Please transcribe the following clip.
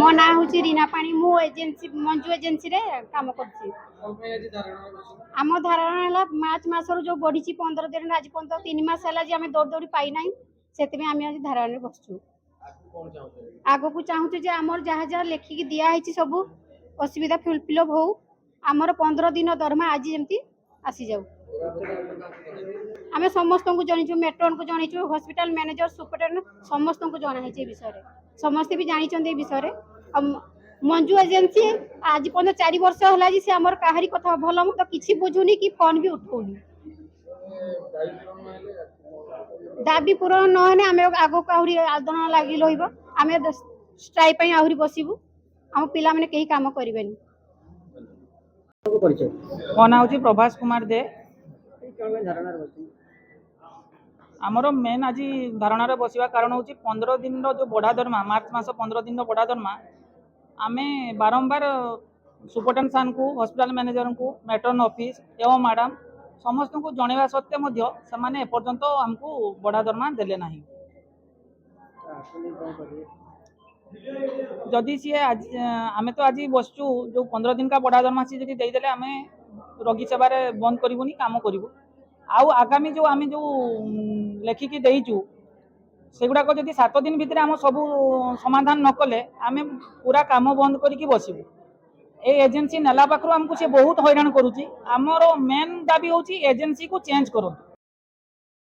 मो ना हूँ रीना पाणी मु एजेंसी मंजू एजेंसी रे काम करछि। आम धारणा है मार्च मसर जो बढ़ी 15 दिन आज पर्यटन 3 मास है आम दौड़ दौड़ी पाई ना से आम आज धारणा बसचु। आग को चाहूँ जे आम जहाँ जहाँ लेखिकी दिखाई सब असुविधा फिलअप हो आमर 15 दिन दरमा आज जमी आसी जाऊ। आम समस्त को जन मेट्रोन को जन हॉस्पिटल मैनेजर सुपरिटेडेंट समस्त को जनाई विषय समस्ते भी जानते विषय। मंजू एजेंसी आज पर्यटन 4 वर्ष है सी आमर कहारी कथा भल मत कि बुझुनी कि फोन भी उठाऊनी। दाबी पूरण नहे आम आग को आहरी आंदोलन लगी रहा स्ट्राइक आहरी बसबू आम पिला माने कहीं काम करें। मो ना हूँ प्रभास कुमार दे। आमर मेन आज धारणार बसवा कारण हूँ 15 दिन जो बढ़ा दरमा मार्च मास 15 दिन बढ़ा दरमा आम बारंबार सुपरिटेडेंट सान को हॉस्पिटल मैनेजर को मेट्रोन ऑफिस एवं मैडम समस्त को जनवा सत्वे से एपर्यंत आमको बढ़ा दरमा देले ना। जदि सी आज आम तो आज बसचु जो 15 दिन का बढ़ा दरमा सी जी देदेले आम रोगी सेवार बंद करूनी काम करूँ। आउ आगामी जो आम जो लेखिकी देचु सेगुड़ाक जदि 7 दिन भितर आम सब समाधान न कले आम पूरा काम बंद करके बसबू। ए एजेंसी नेला पाखु आमको से बहुत हैरान करुच्ची। आमर मेन दाबी हूँ एजेंसी को चेंज करूँ।